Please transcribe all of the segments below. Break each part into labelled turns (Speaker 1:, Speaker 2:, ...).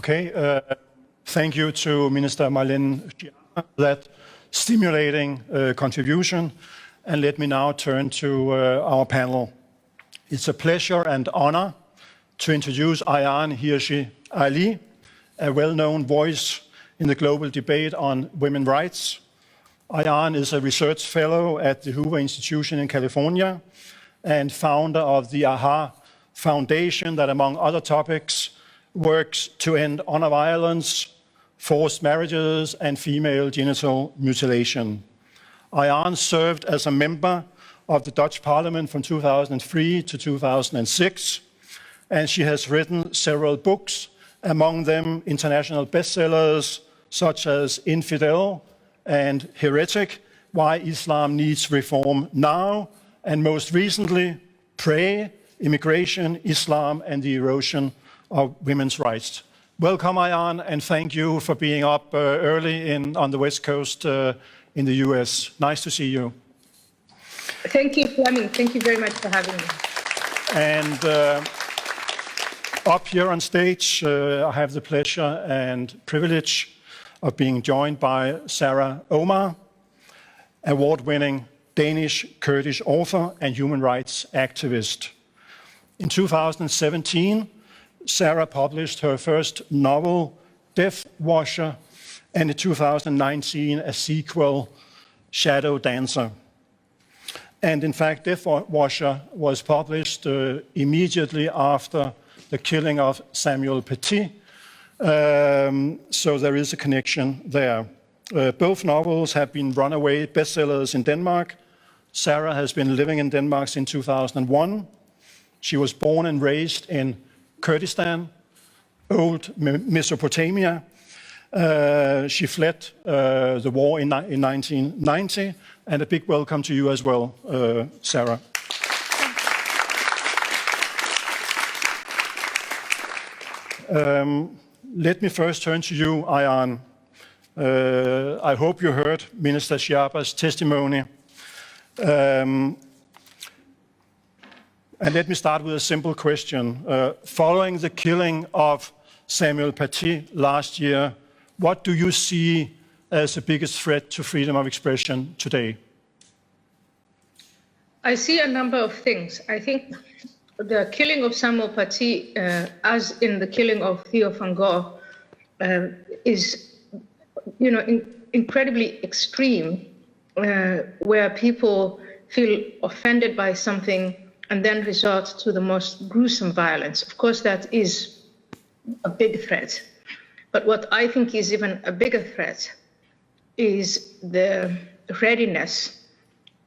Speaker 1: Okay, thank you to Minister Marlene for that stimulating contribution. And let me now turn to our panel. It's a pleasure and honor to introduce Ayaan Hirsi Ali, a well-known voice in the global debate on women's rights. Ayaan is a research fellow at the Hoover Institution in California and founder of the AHA Foundation that, among other topics, works to end honor violence, forced marriages, and female genital mutilation. Ayaan served as a member of the Dutch Parliament from 2003 to 2006, and she has written several books, among them international bestsellers such as Infidel and Heretic, Why Islam Needs Reform Now, and most recently, Pray, Immigration, Islam, and the Erosion of Women's Rights. Welcome, Ayaan, and thank you for being up early on the West Coast in the US. Nice to see you.
Speaker 2: Thank you, Flemming. Thank you very much for having me.
Speaker 1: And up here on stage, I have the pleasure and privilege of being joined by Sara Omar, award-winning Danish-Kurdish author and human rights activist. In 2017, Sara published her first novel, Death Washer, and in 2019, a sequel, Shadow Dancer. And in fact, Death Washer was published immediately after the killing of Samuel Paty, so there is a connection there. Both novels have been runaway bestsellers in Denmark. Sara has been living in Denmark since 2001. She was born and raised in Kurdistan, old Mesopotamia. She fled the war in 1990, and a big welcome to you as well, Sara. Let me first turn to you, Ayaan. I hope you heard Minister Schiappa's testimony. And let me start with a simple question. Following the killing of Samuel Paty last year, what do you see as the biggest threat to freedom of expression today?
Speaker 2: I see a number of things. I think the killing of Samuel Paty, as in the killing of Theo van Gogh, is, incredibly extreme, where people feel offended by something and then resort to the most gruesome violence. Of course, that is a big threat. But what I think is even a bigger threat is the readiness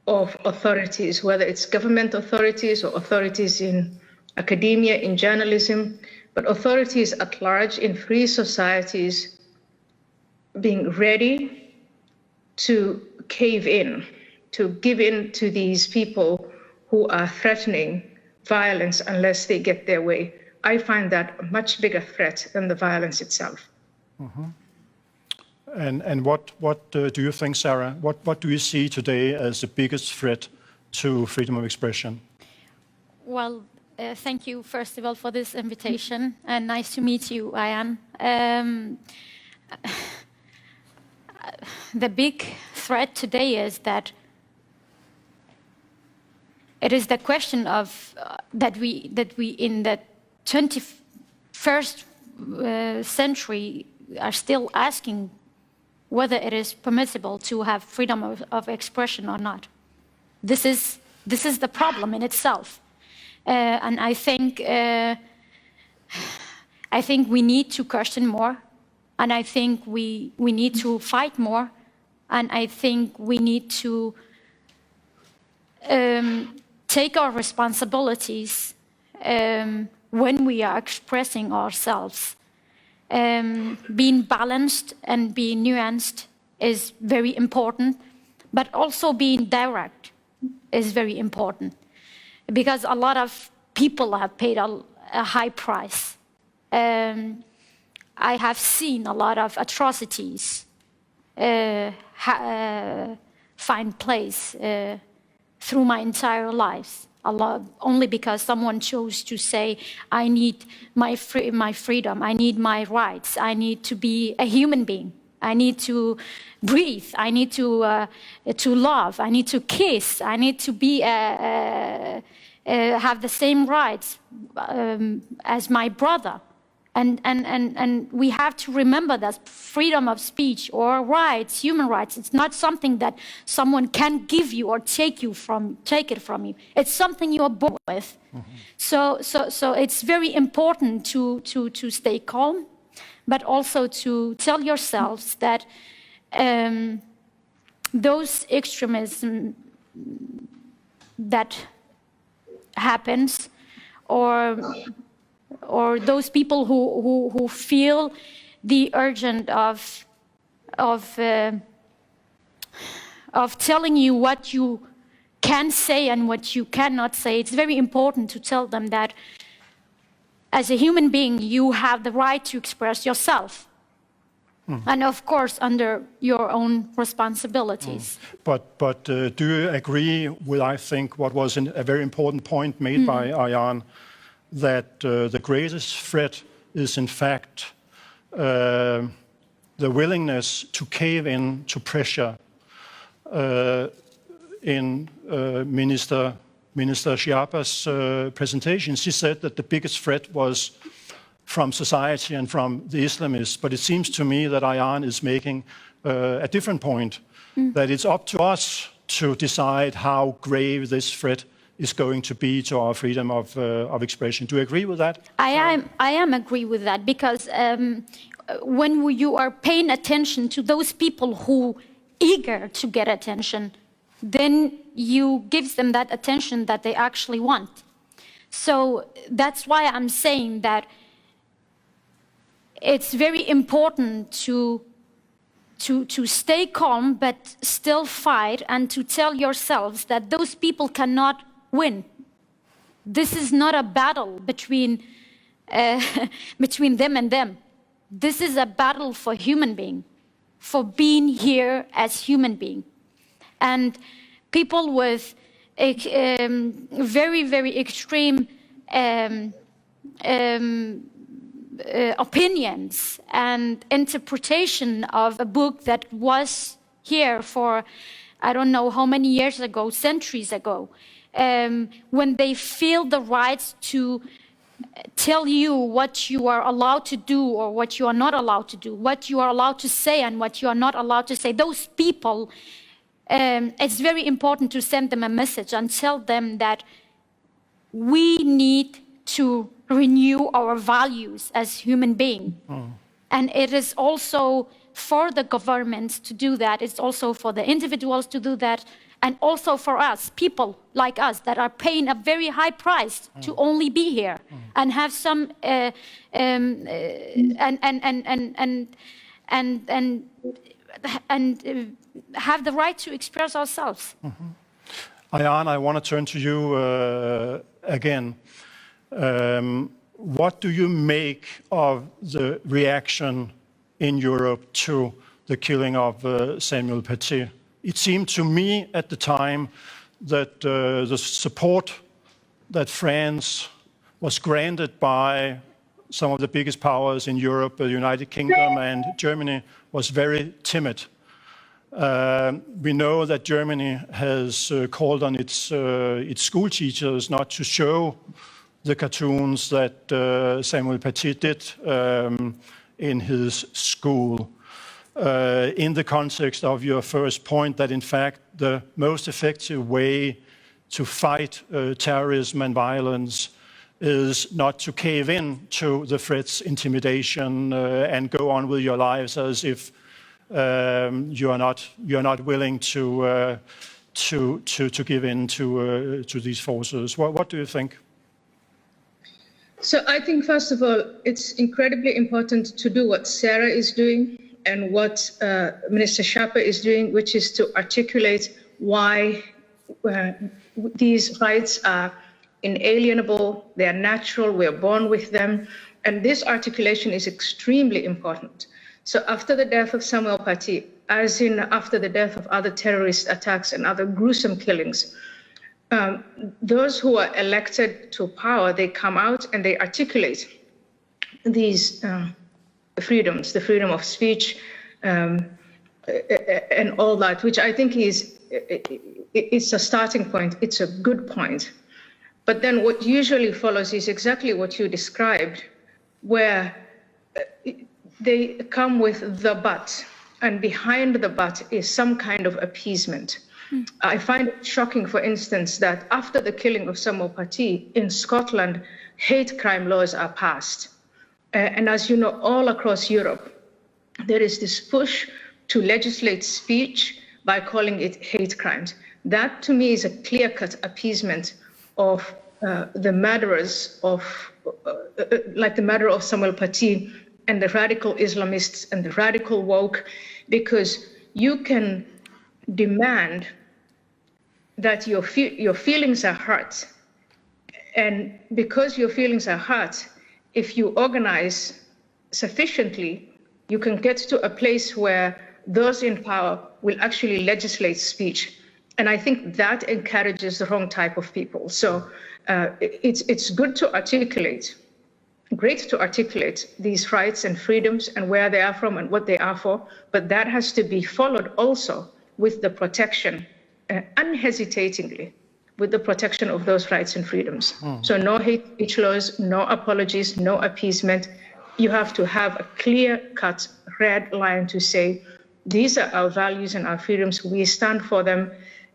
Speaker 2: of authorities, whether it's government authorities or authorities in academia, in journalism, but authorities at large in free societies being ready to cave in, to give in to these people who are threatening violence unless they get their way. I find that a much bigger threat than the violence itself.
Speaker 1: Mm-hmm. And what do you think, Sara? What do you see today as the biggest threat to freedom of expression?
Speaker 3: Well, thank you, first of all, for this invitation, and nice to meet you, Ayaan. The big threat today is that it is the question of that we in the 21st century are still asking whether it is permissible to have freedom of expression or not. This is the problem in itself, and I think we need to question more, and I think we need to fight more, and I think we need to take our responsibilities when we are expressing ourselves. Being balanced and being nuanced is very important, but also being direct is very important, because a lot of people have paid a high price. I have seen a lot of atrocities find place through my entire life. Only because someone chose to say, I need my freedom, I need my rights, I need to be a human being, I need to breathe, I need to love, I need to kiss, I need to be have the same rights as my brother. And we have to remember that freedom of speech or rights, human rights, it's not something that someone can give you or take it from you. It's something you are born with. So it's very important to stay calm, but also to tell yourselves that those extremism that happens, or those people who feel the urgent of telling you what you can say and what you cannot say, it's very important to tell them that as a human being, you have the right to express yourself. And of course, under your own responsibilities.
Speaker 1: But do you agree with, I think, what was a very important point made by Ayaan, that the greatest threat is in fact the willingness to cave in to pressure in Minister Schiappa's presentation? She said that the biggest threat was from society and from the Islamists, but it seems to me that Ayaan is making a different point, that it's up to us to decide how grave this threat is going to be to our freedom of expression. Do you agree with that?
Speaker 3: I am agree with that, because when you are paying attention to those people who eager to get attention, then you give them that attention that they actually want. So that's why I'm saying that it's very important to stay calm, but still fight, and to tell yourselves that those people cannot win. This is not a battle between them and them. This is a battle for human being, for being here as human being. And people with very, very extreme opinions and interpretation of a book that was here for I don't know how many years ago, centuries ago, when they feel the right to tell you what you are allowed to do or what you are not allowed to do, what you are allowed to say and what you are not allowed to say. Those people, it's very important to send them a message and tell them that we need to renew our values as human beings. And it is also for the governments to do that. It's also for the individuals to do that. And also for us, people like us that are paying a very high price to only be here and have some and have the right to express ourselves.
Speaker 1: Ayaan, I want to turn to you again. What do you make of the reaction in Europe to the killing of Samuel Paty? It seemed to me at the time that the support that France was granted by some of the biggest powers in Europe, the United Kingdom and Germany, was very timid. We know that Germany has called on its school teachers not to show the cartoons that Samuel Paty did in his school. In the context of your first point, that in fact the most effective way to fight terrorism and violence is not to cave in to the threats, intimidation, and go on with your lives as if you are not willing to give in to these forces. What do you think?
Speaker 2: So I think, first of all, it's incredibly important to do what Sara is doing and what Minister Schiappa is doing, which is to articulate why these rights are inalienable, they are natural, we are born with them. And this articulation is extremely important. So after the death of Samuel Paty, as in after the death of other terrorist attacks and other gruesome killings, those who are elected to power, they come out and they articulate these freedoms, the freedom of speech, and all that, which I think it's a starting point. It's a good point. But then what usually follows is exactly what you described, where they come with the but, and behind the but is some kind of appeasement. I find it shocking, for instance, that after the killing of Samuel Paty in Scotland, hate crime laws are passed. And as you know, all across Europe, there is this push to legislate speech by calling it hate crimes. That, to me, is a clear-cut appeasement of the murderers of, like the murder of Samuel Paty and the radical Islamists and the radical woke, because you can demand that your feelings are hurt. And because your feelings are hurt, if you organize sufficiently, you can get to a place where those in power will actually legislate speech. And I think that encourages the wrong type of people. So it's good to articulate, great to articulate these rights and freedoms and where they are from and what they are for, but that has to be followed also with the protection, unhesitatingly, with the protection of those rights and freedoms. So no hate speech laws, no apologies, no appeasement. You have to have a clear-cut red line to say, these are our values and our freedoms, we stand for them.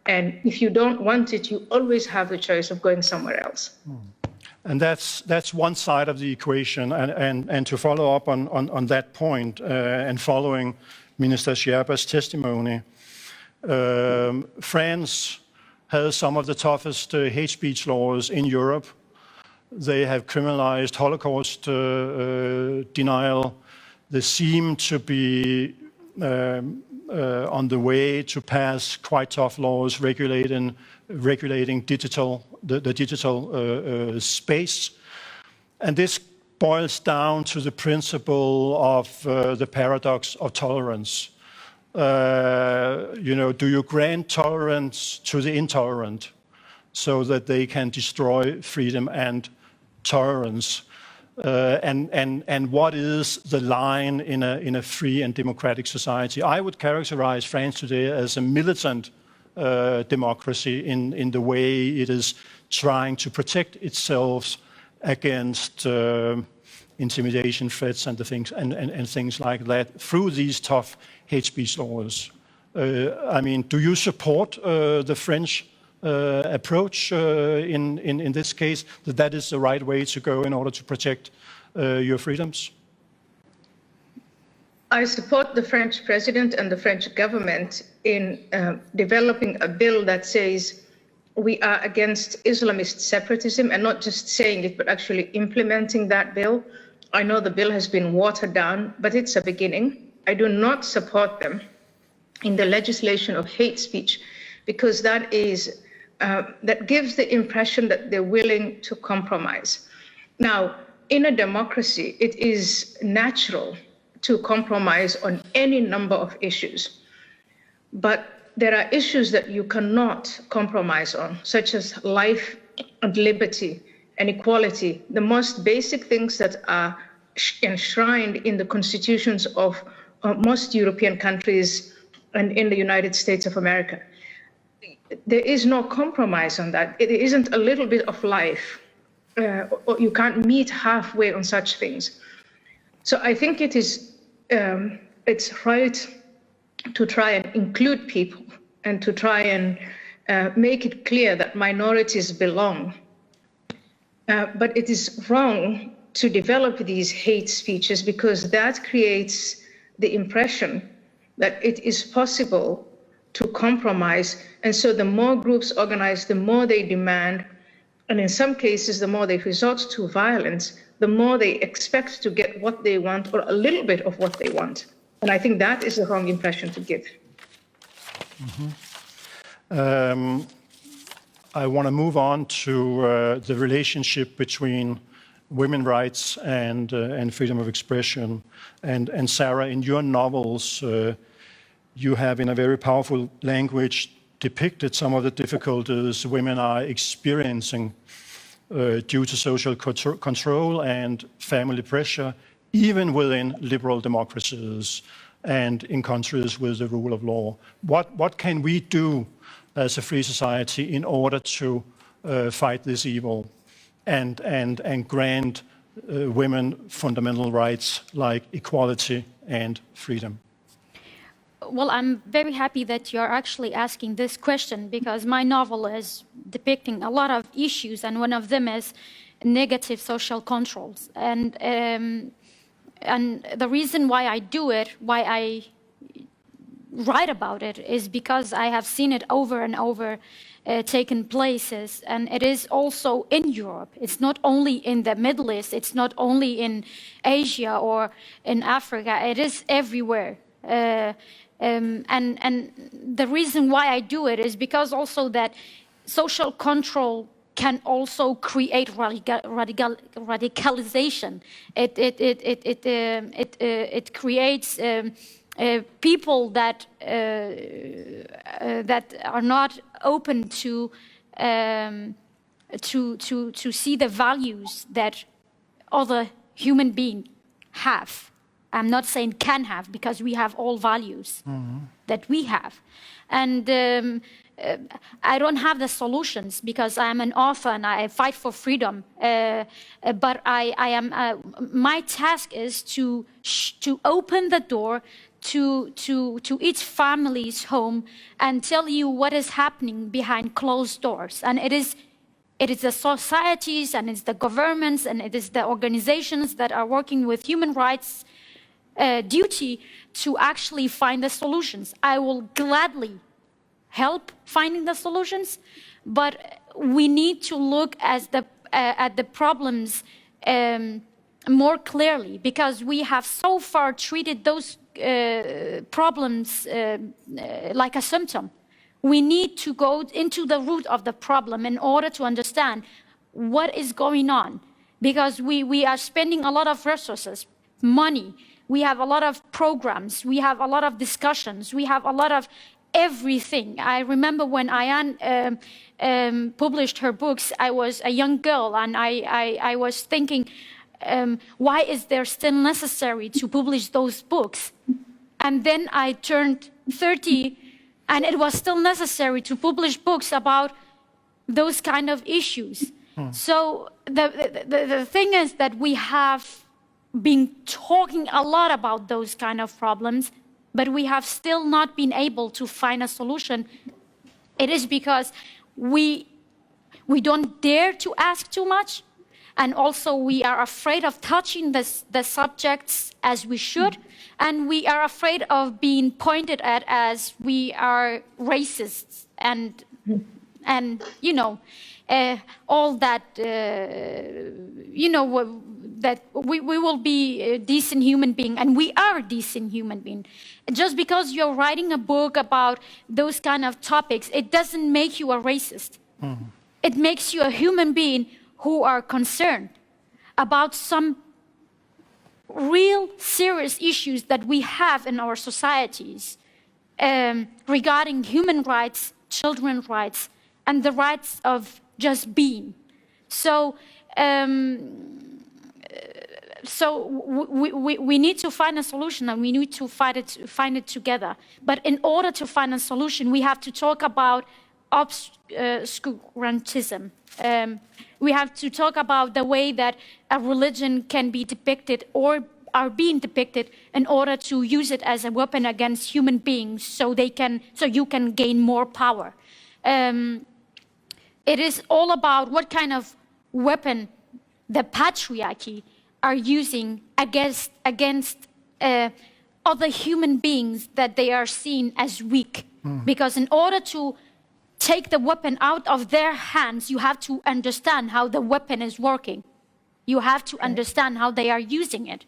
Speaker 2: And if you don't want it, you always have the choice of going somewhere else.
Speaker 1: And that's one side of the equation. And to follow up on that point, and following Minister Schiappa's testimony, France has some of the toughest hate speech laws in Europe. They have criminalized Holocaust denial. They seem to be on the way to pass quite tough laws regulating the digital space. And this boils down to the principle of the paradox of tolerance. Do you grant tolerance to the intolerant so that they can destroy freedom and tolerance? And what is the line in a free and democratic society? I would characterize France today as a militant democracy in the way it is trying to protect itself against intimidation, threats, and things like that through these tough hate speech laws. Do you support the French approach in this case, that is the right way to go in order to protect your freedoms?
Speaker 2: I support the French president and the French government in developing a bill that says we are against Islamist separatism, and not just saying it, but actually implementing that bill. I know the bill has been watered down, but it's a beginning. I do not support them in the legislation of hate speech, because that gives the impression that they're willing to compromise. Now, in a democracy, it is natural to compromise on any number of issues. But there are issues that you cannot compromise on, such as life and liberty and equality, the most basic things that are enshrined in the constitutions of most European countries and in the United States of America. There is no compromise on that. It isn't a little bit of life. Or you can't meet halfway on such things. So I think it's right to try and include people and to try and make it clear that minorities belong. But it is wrong to develop these hate speeches, because that creates the impression that it is possible to compromise. And so the more groups organize, the more they demand, and in some cases, the more they resort to violence, the more they expect to get what they want, or a little bit of what they want. And I think that is the wrong impression to give.
Speaker 1: I want to move on to the relationship between women's rights and freedom of expression. And Sara, in your novels, you have, in a very powerful language, depicted some of the difficulties women are experiencing due to social control and family pressure, even within liberal democracies and in countries with the rule of law. What can we do as a free society in order to fight this evil and grant women fundamental rights like equality and freedom?
Speaker 3: Well, I'm very happy that you're actually asking this question, because my novel is depicting a lot of issues, and one of them is negative social controls. And the reason why I do it, why I write about it, is because I have seen it over and over taken places, and it is also in Europe. It's not only in the Middle East, it's not only in Asia or in Africa, it is everywhere. And the reason why I do it is because also that social control can also create radicalization. It creates people that are not open to see the values that other human beings have. I'm not saying can have, because we have all values that we have. And I don't have the solutions, because I'm an author and I fight for freedom. But my task is to open the door to each family's home and tell you what is happening behind closed doors. And it is the societies, and it's the governments, and it is the organizations that are working with human rights duty to actually find the solutions. I will gladly help finding the solutions, but we need to look at the problems more clearly, because we have so far treated those problems like a symptom. We need to go into the root of the problem in order to understand what is going on, because we are spending a lot of resources, money. We have a lot of programs, we have a lot of discussions, we have a lot of everything. I remember when Ayaan published her books, I was a young girl, and I was thinking, why is there still necessary to publish those books? And then I turned 30, and it was still necessary to publish books about those kind of issues. So the thing is that we have been talking a lot about those kind of problems, but we have still not been able to find a solution. It is because we don't dare to ask too much, and also we are afraid of touching the subjects as we should, and we are afraid of being pointed at as we are racists and you know, all that, you know, that we will be a decent human being, and we are a decent human being. Just because you're writing a book about those kind of topics, it doesn't make you a racist. It makes you a human being who are concerned about some real serious issues that we have in our societies regarding human rights, children's rights, and the rights of just being. So, we need to find a solution, and we need to find it together. But in order to find a solution, we have to talk about obscurantism. We have to talk about the way that a religion can be depicted or are being depicted in order to use it as a weapon against human beings, so you can gain more power. It is all about what kind of weapon the patriarchy are using against other human beings that they are seen as weak. Because in order to take the weapon out of their hands, you have to understand how the weapon is working. You have to understand how they are using it.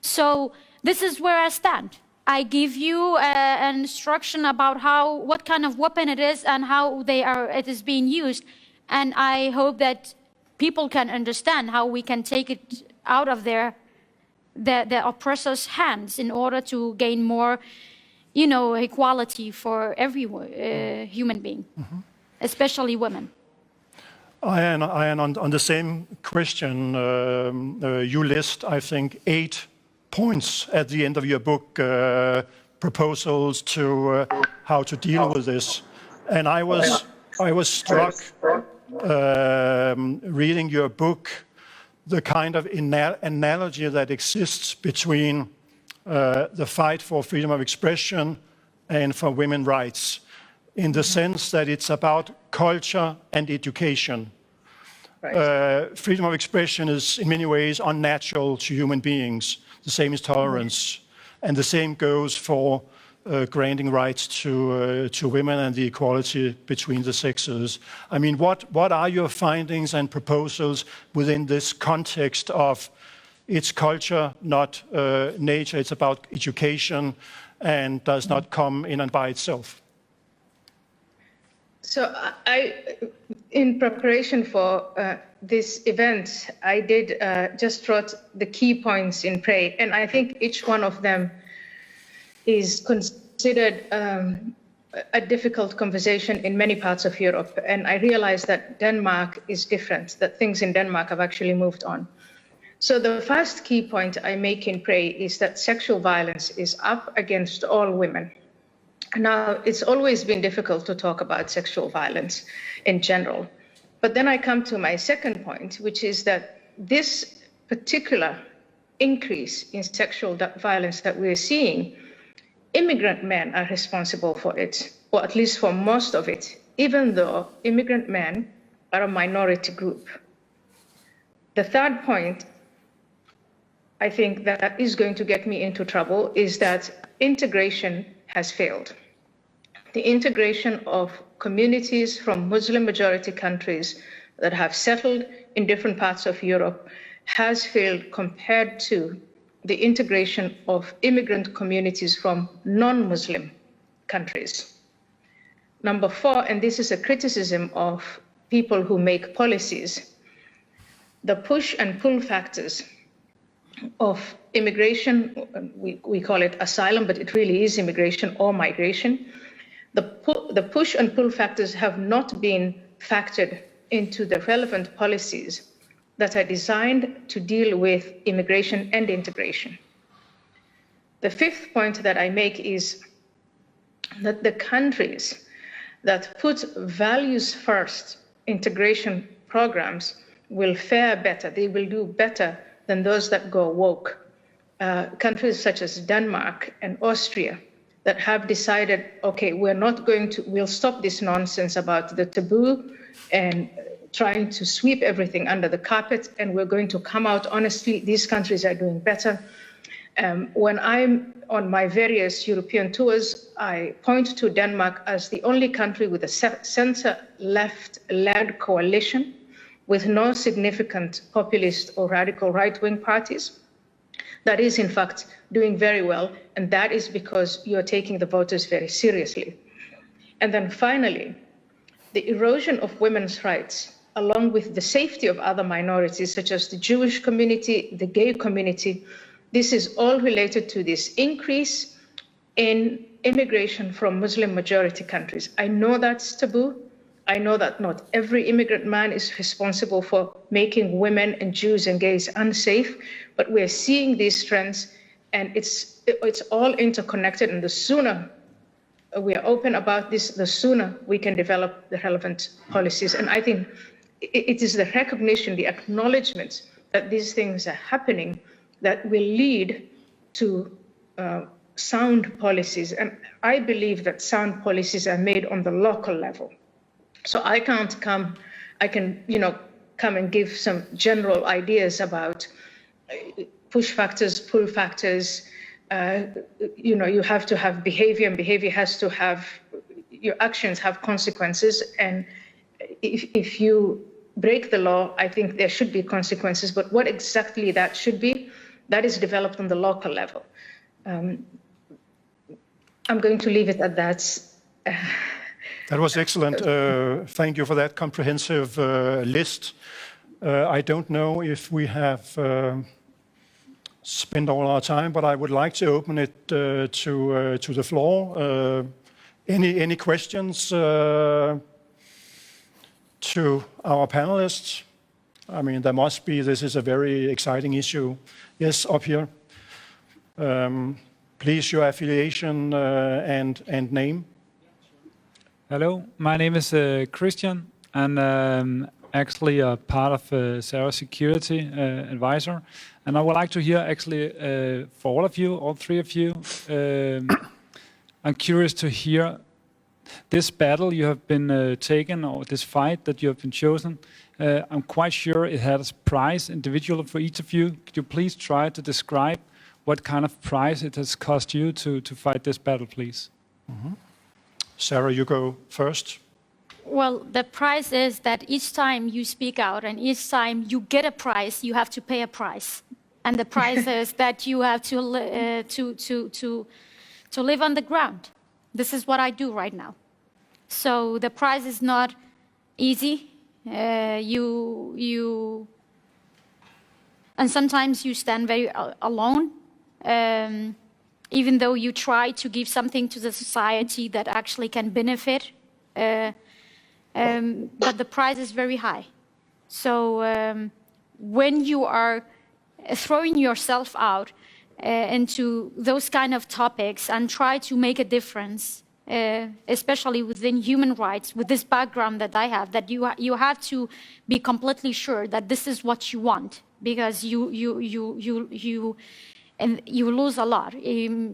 Speaker 3: So this is where I stand. I give you an instruction about what kind of weapon it is and how it is being used. And I hope that people can understand how we can take it out of the oppressor's hands in order to gain more equality for every human being, especially women.
Speaker 1: Ayaan, on the same question, you list, I think, 8 points at the end of your book, proposals to how to deal with this. And I was struck reading your book, the kind of analogy that exists between the fight for freedom of expression and for women's rights, in the sense that it's about culture and education. Right. Freedom of expression is in many ways unnatural to human beings. The same is tolerance. And the same goes for granting rights to women and the equality between the sexes. I mean, what are your findings and proposals within this context of it's culture, not nature, it's about education and does not come in and by itself?
Speaker 2: So in preparation for this event, I did just wrote the key points in Pray, and I think each one of them is considered a difficult conversation in many parts of Europe. And I realized that Denmark is different, that things in Denmark have actually moved on. So the first key point I make in Pray is that sexual violence is up against all women. Now, it's always been difficult to talk about sexual violence in general. But then I come to my second point, which is that this particular increase in sexual violence that we're seeing, immigrant men are responsible for it, or at least for most of it, even though immigrant men are a minority group. The third point, I think that is going to get me into trouble, is that integration has failed. The integration of communities from Muslim-majority countries that have settled in different parts of Europe has failed compared to the integration of immigrant communities from non-Muslim countries. Number 4, and this is a criticism of people who make policies, the push and pull factors of immigration, we call it asylum, but it really is immigration or migration. The push and pull factors have not been factored into the relevant policies that are designed to deal with immigration and integration. The 5th point that I make is that the countries that put values first integration programs will fare better. They will do better than those that go woke. Countries such as Denmark and Austria that have decided, okay, we'll stop this nonsense about the taboo and trying to sweep everything under the carpet, and we're going to come out honestly. These countries are doing better. When I'm on my various European tours, I point to Denmark as the only country with a center-left-led coalition with no significant populist or radical right-wing parties. That is, in fact, doing very well, and that is because you're taking the voters very seriously. And then finally, the erosion of women's rights, along with the safety of other minorities, such as the Jewish community, the gay community, this is all related to this increase in immigration from Muslim-majority countries. I know that's taboo. I know that not every immigrant man is responsible for making women and Jews and gays unsafe, but we're seeing these trends, and it's all interconnected, and the sooner we are open about this, the sooner we can develop the relevant policies. And I think it is the recognition, the acknowledgement that these things are happening that will lead to sound policies. And I believe that sound policies are made on the local level. So I can come and give some general ideas about push factors, pull factors. You have to have behavior, and behavior has to have, your actions have consequences. And if you break the law, I think there should be consequences. But what exactly that should be, that is developed on the local level. I'm going to leave it at that.
Speaker 1: That was excellent. Thank you for that comprehensive list. I don't know if we have spend all our time, but I would like to open it to the floor. Any questions to our panelists? I mean, there must be. This is a very exciting issue. Yes, up here. Please, your affiliation and name.
Speaker 4: Hello, my name is Christian, and actually a part of Sara's security advisor. And I would like to hear actually for all of you, all three of you, I'm curious to hear this battle you have been taken, or this fight that you have been chosen. I'm quite sure it has a price individual for each of you. Could you please try to describe what kind of price it has cost you to fight this battle, please?
Speaker 1: Mm-hmm. Sara, you go first.
Speaker 3: Well, the price is that each time you speak out and each time you get a prize, you have to pay a price. And the price is that you have to live on the ground. This is what I do right now. So the price is not easy. And sometimes you stand very alone. Even though you try to give something to the society that actually can benefit, but the price is very high. So when you are throwing yourself out into those kind of topics and try to make a difference, especially within human rights, with this background that I have, that you have to be completely sure that this is what you want, because you lose a lot. It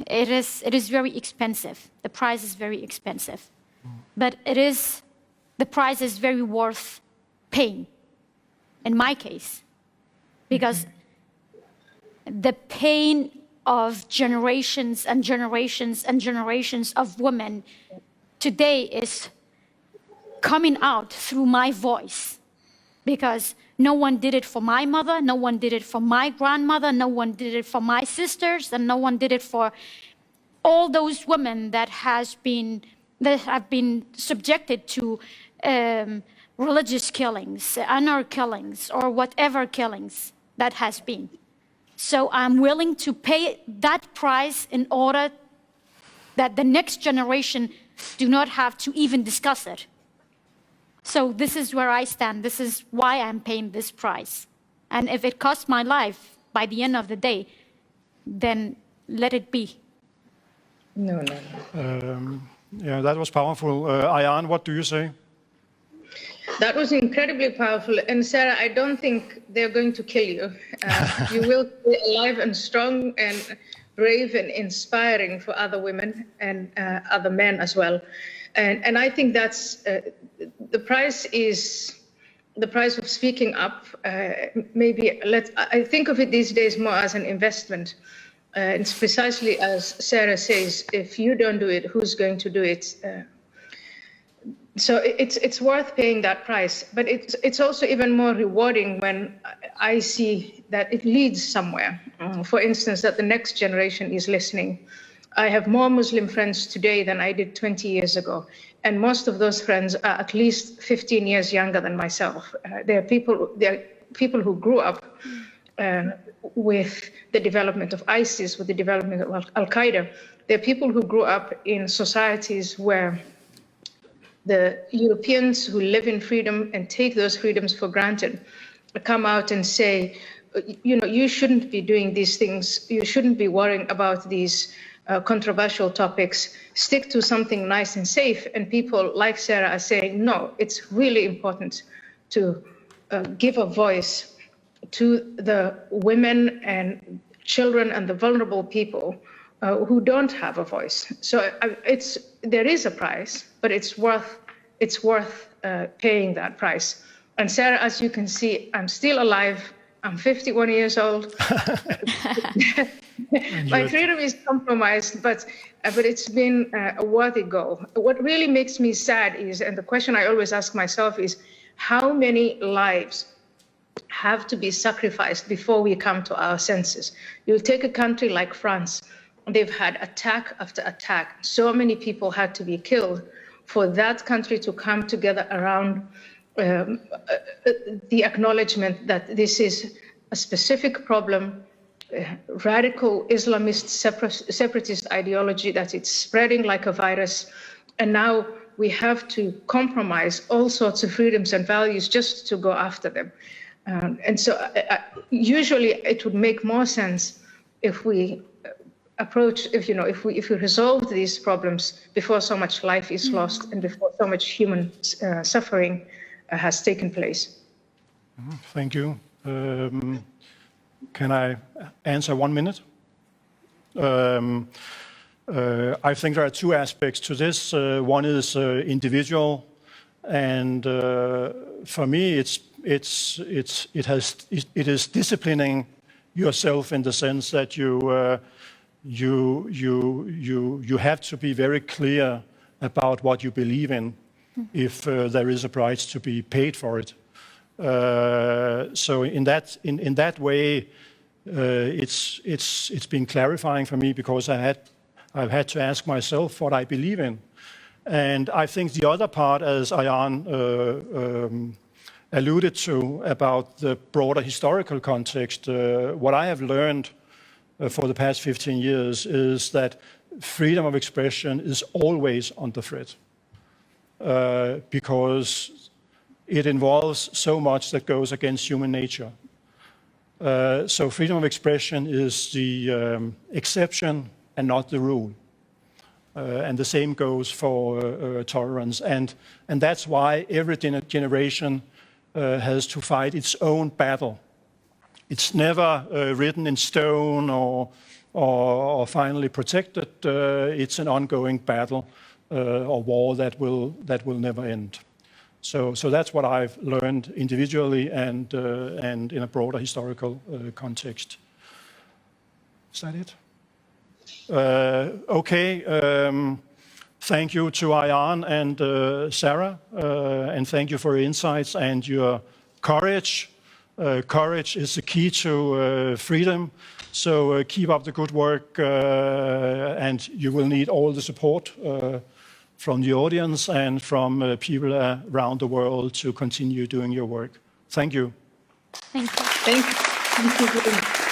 Speaker 3: is very expensive. The price is very expensive, but the price is very worth paying. In my case, because the pain of generations and generations and generations of women today is coming out through my voice, because no one did it for my mother, no one did it for my grandmother, no one did it for my sisters, and no one did it for all those women that have been subjected to religious killings, honor killings, or whatever killings that has been. So I'm willing to pay that price in order that the next generation do not have to even discuss it. So this is where I stand. This is why I'm paying this price. And if it costs my life by the end of the day, then let it be.
Speaker 2: No.
Speaker 1: Yeah, that was powerful. Ayaan, what do you say?
Speaker 2: That was incredibly powerful. And Sara, I don't think they're going to kill you. You will be alive and strong and brave and inspiring for other women and other men as well. And I think that's the price is the price of speaking up. I think of it these days more as an investment. It's precisely as Sara says, if you don't do it, who's going to do it? So it's worth paying that price, but it's also even more rewarding when I see that it leads somewhere. For instance, that the next generation is listening. I have more Muslim friends today than I did 20 years ago, and most of those friends are at least 15 years younger than myself. They are people who grew up with the development of ISIS, with the development of Al-Qaeda. They're people who grew up in societies where the Europeans who live in freedom and take those freedoms for granted come out and say, you shouldn't be doing these things. You shouldn't be worrying about these controversial topics. Stick to something nice and safe. And people like Sara are saying, no, it's really important to give a voice to the women and children and the vulnerable people who don't have a voice. So there is a price, but it's worth paying that price. And Sara, as you can see, I'm still alive. I'm 51 years old. My freedom is compromised, but it's been a worthy goal. What really makes me sad is, and the question I always ask myself is, how many lives have to be sacrificed before we come to our senses? You take a country like France. They've had attack after attack. So many people had to be killed for that country to come together around the acknowledgement that this is a specific problem, radical Islamist separatist ideology that it's spreading like a virus. And now we have to compromise all sorts of freedoms and values just to go after them. And so usually it would make more sense if we if we resolve these problems before so much life is lost and before so much human suffering has taken place.
Speaker 1: Thank you. Can I answer 1 minute? I think there are two aspects to this. One is individual, and for me, it is disciplining yourself in the sense that you have to be very clear about what you believe in, if there is a price to be paid for it. So in that way, it's been clarifying for me, because I've had to ask myself what I believe in. And I think the other part, as Ayaan alluded to, about the broader historical context, what I have learned for the past 15 years is that freedom of expression is always under threat, because it involves so much that goes against human nature. So freedom of expression is the exception and not the rule. And the same goes for tolerance. And that's why every generation has to fight its own battle. It's never written in stone or finally protected. It's an ongoing battle or war that will never end. So that's what I've learned individually and in a broader historical context. Is that it? Okay. Thank you to Ayaan and Sara, and thank you for your insights and your courage. Courage is the key to freedom. So keep up the good work, and you will need all the support from the audience and from people around the world to continue doing your work. Thank you.
Speaker 3: Thank you.
Speaker 2: Thank you very much.